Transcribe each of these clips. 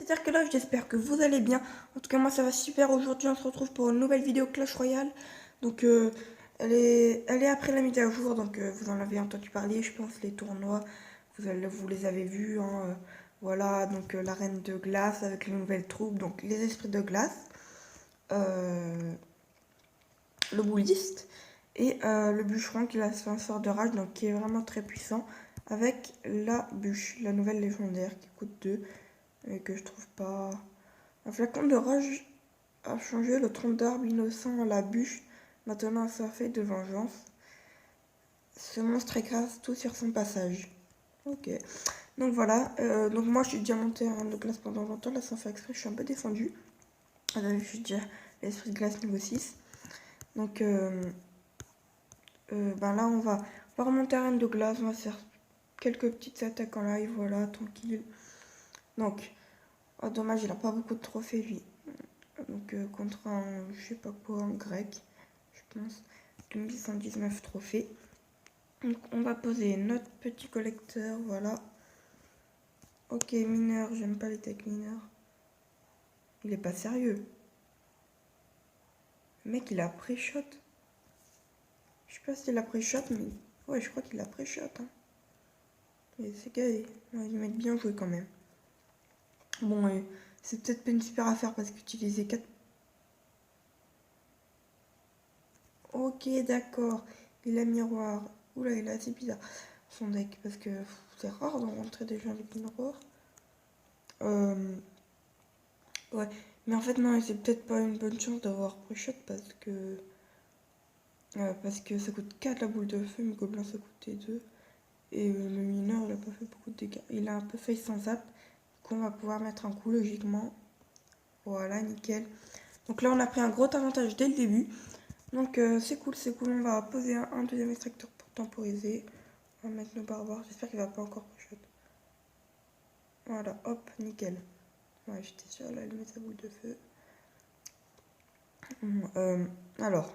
c'est-à-dire que là, j'espère que vous allez bien. En tout cas, moi, ça va super. Aujourd'hui, on se retrouve pour une nouvelle vidéo Clash Royale. Donc, elle est après la mise à jour. Donc, vous en avez entendu parler, je pense, les tournois. Vous les avez vus. Hein, voilà, donc la reine de glace avec les nouvelles troupes. Donc, les esprits de glace. Le bouddhiste. Et le bûcheron qui est l'ascenseur de rage. Donc, qui est vraiment très puissant. Avec la bûche, la nouvelle légendaire qui coûte 2. Et que je trouve pas. Un flacon de rage a changé le tronc d'arbre innocent à la bûche, maintenant assoiffé de vengeance. Ce monstre écrase tout sur son passage. Ok. Donc voilà. Donc moi je suis déjà monté à de glace pendant longtemps. Là sans faire exprès, je suis un peu défendue. Je suis déjà l'esprit de glace niveau 6. Donc ben là on va remonter à reine de glace. On va faire quelques petites attaques en live. Voilà, tranquille. Donc. Oh, dommage, il a pas beaucoup de trophées lui. Donc contre un, je sais pas quoi, un grec, je pense, 2119 trophées. Donc on va poser notre petit collecteur, voilà. Ok, mineur, j'aime pas les tech mineurs. Il est pas sérieux. Le mec, il a pré-shot. Je sais pas s'il a pré-shot, mais ouais, je crois qu'il a pré-shot. Hein. Et c'est gay. Ouais, il m'a bien joué quand même. Bon, c'est peut-être pas une super affaire parce qu'utiliser 4. Ok, d'accord. Il a miroir. Oula, il est assez bizarre son deck parce que c'est rare de rentrer des gens avec miroir. Ouais, mais en fait, non, c'est peut-être pas une bonne chance d'avoir pré-shot parce que ça coûte 4 la boule de feu, mais gobelin ça coûtait 2. Et le mineur, il a pas fait beaucoup de dégâts. Il a un peu fait sans zap. Donc on va pouvoir mettre un coup logiquement. Voilà, nickel. Donc là, on a pris un gros avantage dès le début. Donc c'est cool, c'est cool. On va poser un deuxième extracteur pour temporiser. On va mettre nos barbares. J'espère qu'il va pas encore pré-shot. Voilà, hop, nickel. Ouais, j'étais sûre, là, elle met sa boule de feu. Alors,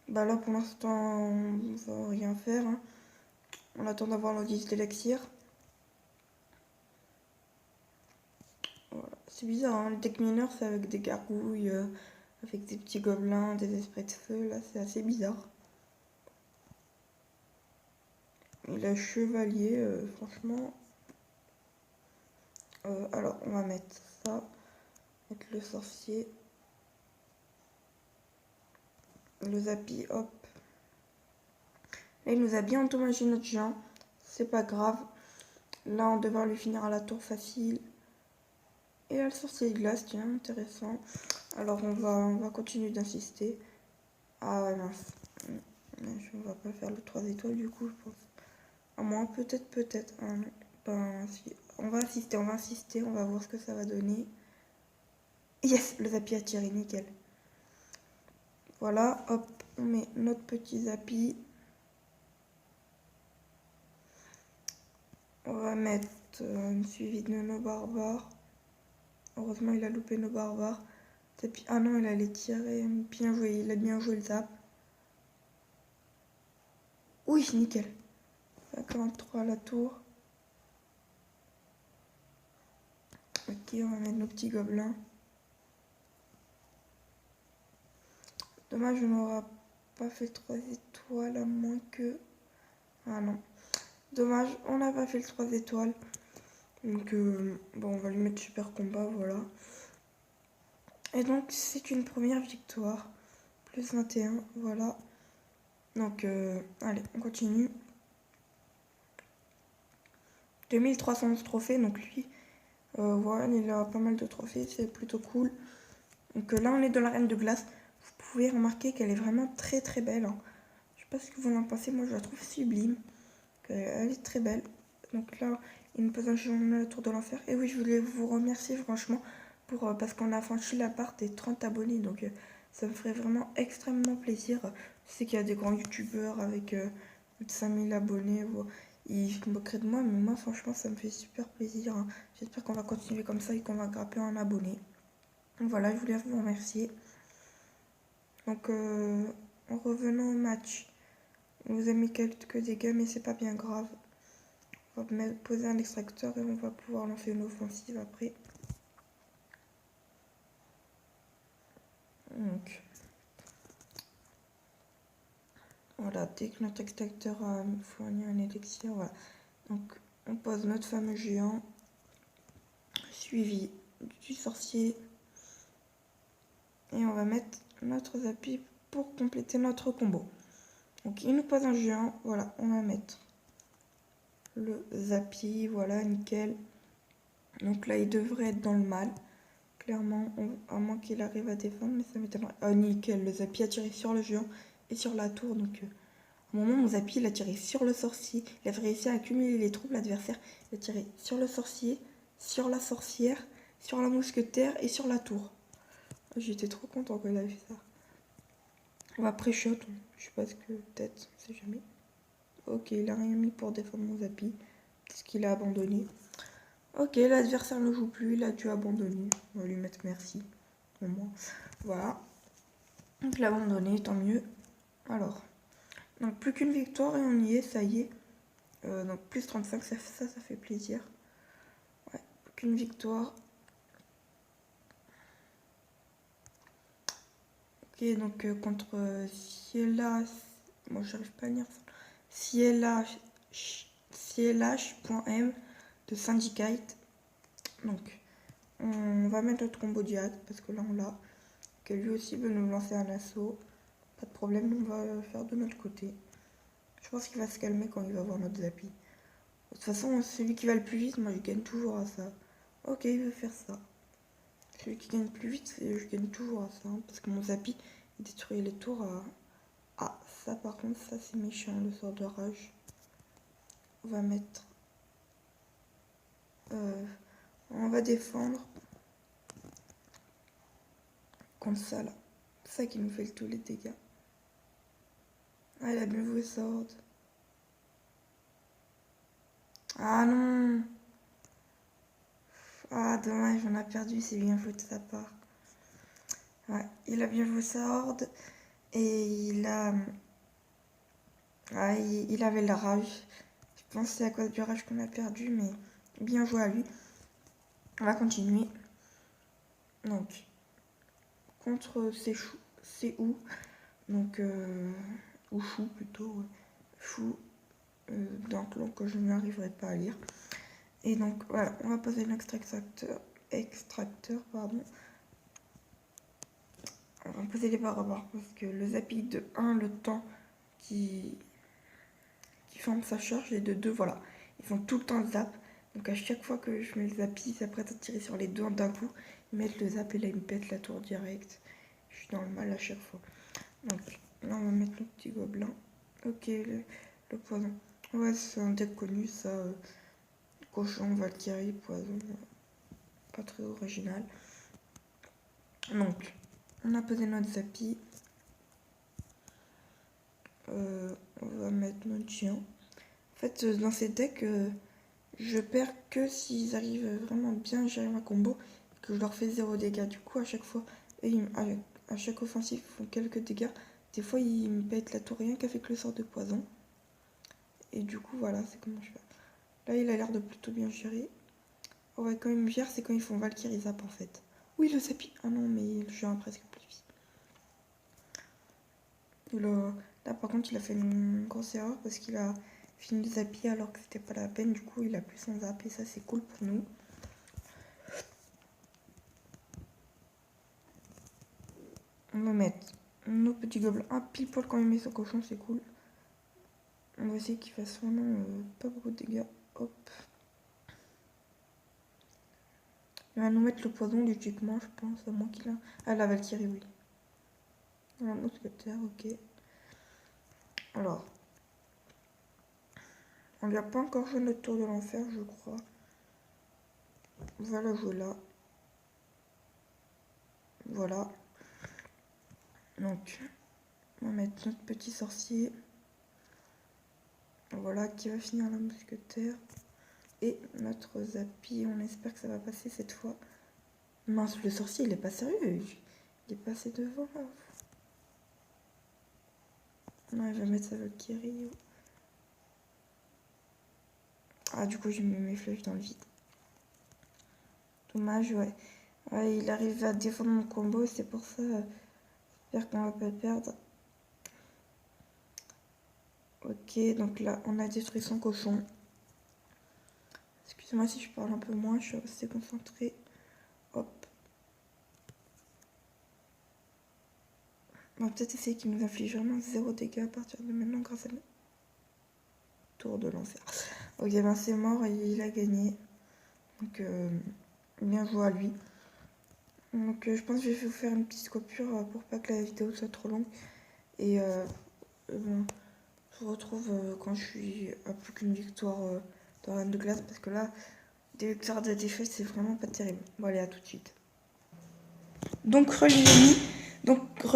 bah là pour l'instant, on va rien faire. Hein. On attend d'avoir l'indice d'élixir. Voilà. C'est bizarre, hein, les tech mineurs, c'est avec des gargouilles, avec des petits gobelins, des esprits de feu. Là, c'est assez bizarre. Et le chevalier, franchement. Alors, on va mettre ça. Mettre le sorcier. Le zappy, hop. Là, il nous a bien endommagé notre géant. C'est pas grave. Là, on devra lui finir à la tour facile. Et là, le sorcier de glace, tiens, intéressant. Alors, on va continuer d'insister. Ah ouais, mince. On va pas faire le 3 étoiles du coup, je pense. À moins, peut-être. Ah, non. Ben, si. On va insister, on va voir ce que ça va donner. Yes, le zappy a tiré, nickel. Voilà, hop, on met notre petit zappy. On va mettre une suivi de nos barbares. Heureusement, il a loupé nos barbares. Ah non, il allait tirer. Bien joué, il a bien joué le zap. Oui, nickel. 53 à la tour. Ok, on va mettre nos petits gobelins. Dommage, on n'aura pas fait 3 étoiles à moins que... Ah non. Dommage, on n'a pas fait le 3 étoiles. Donc, bon, on va lui mettre super combat, voilà. Et donc, c'est une première victoire. Plus 21, voilà. Donc, allez, on continue. 2311 trophées, donc lui, voilà, il a pas mal de trophées, c'est plutôt cool. Donc là, on est dans l'arène de glace. Vous pouvez remarquer qu'elle est vraiment très très belle. Hein. Je sais pas ce que vous en pensez, moi je la trouve sublime. Elle est très belle. Donc là, il me pose un géant à la tour de l'enfer. Et oui, je voulais vous remercier franchement parce qu'on a franchi la part des 30 abonnés. Donc ça me ferait vraiment extrêmement plaisir. Je sais qu'il y a des grands youtubeurs avec plus de 5000 abonnés. Ils se moqueraient de moi, mais moi franchement ça me fait super plaisir. Hein. J'espère qu'on va continuer comme ça et qu'on va grimper en abonnés. Donc voilà, je voulais vous remercier. Donc en revenant au match, on vous a mis quelques dégâts, mais c'est pas bien grave. On va poser un extracteur et on va pouvoir lancer une offensive après. Donc, voilà, dès que notre extracteur a fourni un élixir, voilà. Donc, on pose notre fameux géant, suivi du sorcier. Et on va mettre notre Zappy pour compléter notre combo. Donc, il nous pose un géant, voilà, on va mettre le Zappy, voilà, nickel. Donc là, il devrait être dans le mal. Clairement, à moins qu'il arrive à défendre, mais ça m'étonnerait. Ah, nickel, le Zappy a tiré sur le géant et sur la tour. Donc, au moment où mon Zappy, il a tiré sur le sorcier. Il a réussi à accumuler les troupes, l'adversaire. Il a tiré sur le sorcier, sur la sorcière, sur la mousquetaire et sur la tour. J'étais trop content quand il a fait ça. On va pré-shot. Je sais pas ce que, peut-être, on sait jamais. Ok, il a rien mis pour défendre mon Zappy. Parce qu'il a abandonné. Ok, l'adversaire ne joue plus, il a dû abandonner. On va lui mettre merci. Au moins. Voilà. Donc il a abandonné, tant mieux. Alors. Donc plus qu'une victoire et on y est, ça y est. Donc plus 35, ça fait plaisir. Ouais, plus qu'une victoire. Ok, donc contre Ciela. Moi j'arrive pas à lire ça. Cielash.m de Syndicate. Donc on va mettre notre combo direct parce que là on l'a. Que lui aussi veut nous lancer un assaut. Pas de problème, on va le faire de notre côté. Je pense qu'il va se calmer quand il va voir notre Zappy. De toute façon, celui qui va le plus vite, moi je gagne toujours à ça. Ok, il veut faire ça. Celui qui gagne plus vite, je gagne toujours à ça. Hein, parce que mon Zappy, il détruit les tours à... Ah, ça par contre, ça c'est méchant, le sort de rage. On va mettre... on va défendre contre ça là. C'est ça qui nous fait tous les dégâts. Ah, il a bien joué Sword. Ah non. Ah, dommage, on a perdu, c'est bien joué de sa part. Ouais, il a bien joué Sword. Et il a... Ah, il avait la rage. Je pense que c'est à cause du rage qu'on a perdu, mais bien joué à lui. On va continuer. Donc, contre c'est où donc, ou Chou plutôt, ouais. Chou, d'un clan que je n'arriverai pas à lire. Et donc, voilà, on va poser l'extracteur, pardon. On va poser les barbares parce que le Zappy de 1, le temps qui forme sa charge, et de 2, voilà. Ils font tout le temps le zap. Donc à chaque fois que je mets le Zappy, ils s'apprêtent à tirer sur les deux d'un coup. Ils mettent le zap et là ils me pètent la tour direct. Je suis dans le mal à chaque fois. Donc là on va mettre le petit gobelin. Ok, le poison. Ouais, c'est un deck connu ça. Cochon, Valkyrie, poison. Pas très original. Donc, on a posé notre Zappy. On va mettre notre chien. En fait, dans ces decks, je perds que s'ils arrivent vraiment bien à gérer ma combo et que je leur fais 0 dégâts. Du coup, à chaque fois, à chaque offensive, ils font quelques dégâts. Des fois, ils me pètent la tour rien qu'avec le sort de poison. Et du coup, voilà, c'est comment je fais. Là, il a l'air de plutôt bien gérer. Oh, ouais, quand il me gère, c'est quand ils font Valkyrie Zap en fait. Oui, le Zappy. Ah non, mais le jeu a presque plus vite. Là, par contre, il a fait une grosse erreur parce qu'il a fini le Zappy alors que c'était pas la peine. Du coup, il a plus son Zap et ça, c'est cool pour nous. On va mettre nos petits gobelins. Ah, pile poil quand il met son cochon, c'est cool. On va essayer qu'il fasse vraiment pas beaucoup de dégâts. Hop. Il va nous mettre le poison logiquement, je pense, à moins qu'il a... Ah, la Valkyrie, oui. La mousquetaire, ok. Alors. On lui a pas encore joué notre tour de l'enfer, je crois. On va la jouer là. Voilà. Donc, on va mettre notre petit sorcier. Voilà, qui va finir la mousquetaire. Et notre Zappy, on espère que ça va passer cette fois. Mince, le sorcier, il est pas sérieux. Il est passé devant, là. Non, il va mettre sa Valkyrie. Ah, du coup, j'ai mis mes flèches dans le vide. Dommage, ouais. Ouais, il arrive à défendre mon combo, c'est pour ça... J'espère qu'on va pas le perdre. Ok, donc là, on a détruit son cochon. Excusez-moi si je parle un peu moins, je suis restée concentrée. Hop. On va peut-être essayer qu'il nous inflige vraiment 0 dégâts à partir de maintenant grâce à la tour de l'enfer. Ok, ben c'est mort et il a gagné. Donc, bien joué à lui. Donc, je pense que je vais vous faire une petite coupure pour pas que la vidéo soit trop longue. Et bon, je vous retrouve quand je suis à plus qu'une victoire dans Reine de Glace. Parce que là, des victoires de défaite, c'est vraiment pas terrible. Bon, allez, à tout de suite. Donc,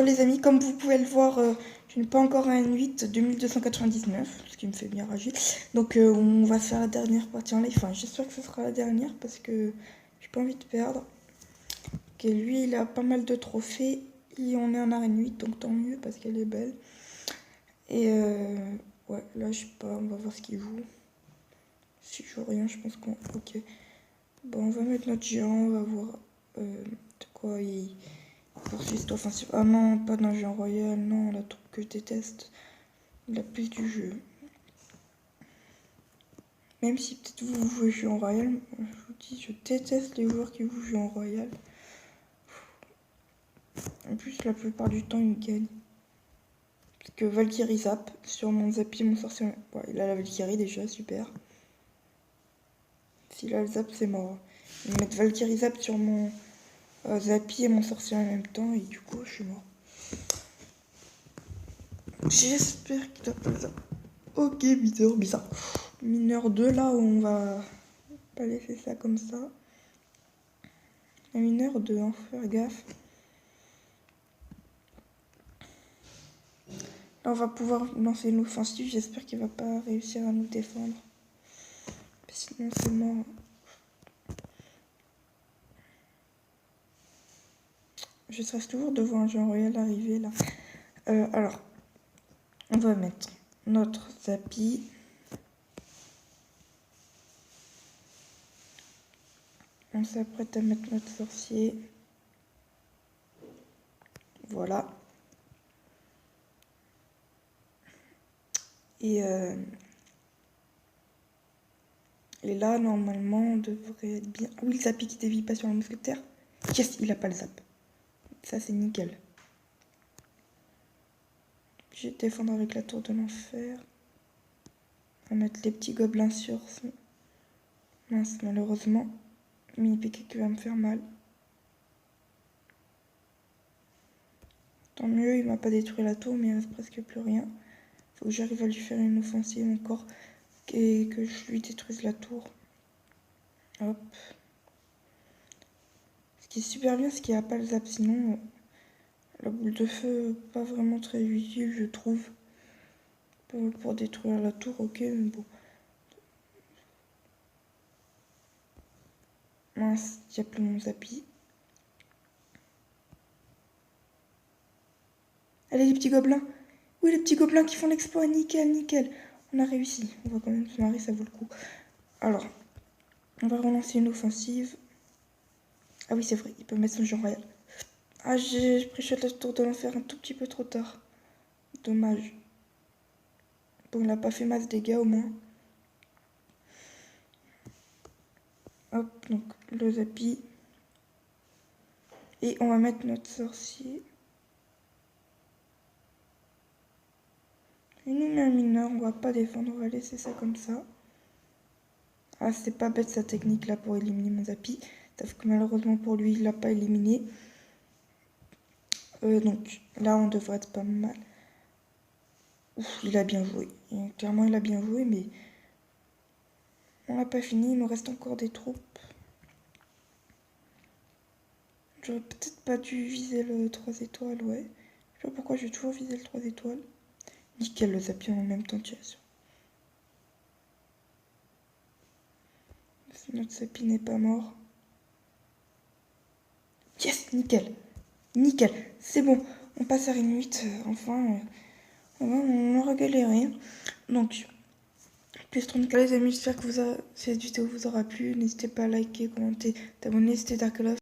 les amis, comme vous pouvez le voir, je n'ai pas encore un N8 2299, ce qui me fait bien rager. Donc, on va faire la dernière partie en live. Enfin, j'espère que ce sera la dernière parce que j'ai pas envie de perdre. Ok, lui, il a pas mal de trophées. Et on est en arène 8, donc tant mieux parce qu'elle est belle. Et ouais, là, je sais pas, on va voir ce qu'il joue. Si je joue rien, je pense qu'on... Ok. Bon, on va mettre notre géant, on va voir de quoi il poursuit cette offensive. Ah non, pas dans le géant royal, non, la troupe que je déteste. La plus du jeu. Même si peut-être vous jouez géant royal, je vous dis, je déteste les joueurs qui jouent géant royal. En plus, la plupart du temps, ils gagnent. Parce que Valkyrie zap sur mon Zappy, mon sorcier. Ouais, il a la Valkyrie déjà, super. S'il a le zap, c'est mort. Ils mettent Valkyrie zap sur mon Zappy et mon sorcier en même temps, et du coup, je suis mort. J'espère qu'il a pas le zap. Ok, bizarre. Mineur 2, là, on va pas laisser ça comme ça. Un mineur 2, hein, faut faire gaffe. Là, on va pouvoir lancer une offensive. J'espère qu'il va pas réussir à nous défendre. Sinon, c'est mort. Je stresse toujours de voir un géant royal arriver là. Alors, on va mettre notre Zappy. On s'apprête à mettre notre sorcier. Voilà. Et là, normalement, on devrait être bien. Ah oui, le Zappy qui dévie pas sur le mousquetaire. Yes, il a pas le zap. Ça, c'est nickel. Je vais défendre avec la tour de l'enfer. On va mettre les petits gobelins sur son... Mince, malheureusement. Mini piqué qui va me faire mal. Tant mieux, il m'a pas détruit la tour, mais il reste presque plus rien. Faut que j'arrive à lui faire une offensive encore et que je lui détruise la tour. Hop. Ce qui est super bien, c'est qu'il n'y a pas le zap. Sinon, la boule de feu, pas vraiment très utile, je trouve. Pour détruire la tour, ok, mais bon. Mince, il n'y a plus mon Zappy. Allez, les petits gobelins. Oui, les petits gobelins qui font l'exploit. Nickel. On a réussi. On va quand même se marrer, ça vaut le coup. Alors, on va relancer une offensive. Ah oui, c'est vrai, il peut mettre son géant royal. Ah, j'ai pré-shot la tour de l'enfer un tout petit peu trop tard. Dommage. Bon, il n'a pas fait masse de dégâts au moins. Hop, donc le Zappy. Et on va mettre notre sorcier. Il nous met un mineur, on va pas défendre, on va laisser ça comme ça. Ah, c'est pas bête sa technique là pour éliminer mon Zappy. Sauf que malheureusement pour lui, il l'a pas éliminé. Donc là, on devrait être pas mal. Ouf, il a bien joué. Et clairement, il a bien joué, mais on n'a pas fini. Il nous reste encore des troupes. J'aurais peut-être pas dû viser le 3 étoiles, ouais. Je sais pas pourquoi j'ai toujours visé le 3 étoiles. Nickel, le Zappy en même temps de tiration. Si notre Zappy n'est pas mort. Yes, nickel. C'est bon. On passe à Reine 8. Enfin, on aura galéré. Donc, les amis, j'espère que cette vidéo vous aura plu. N'hésitez pas à liker, commenter, t'abonner. C'était Dark Love.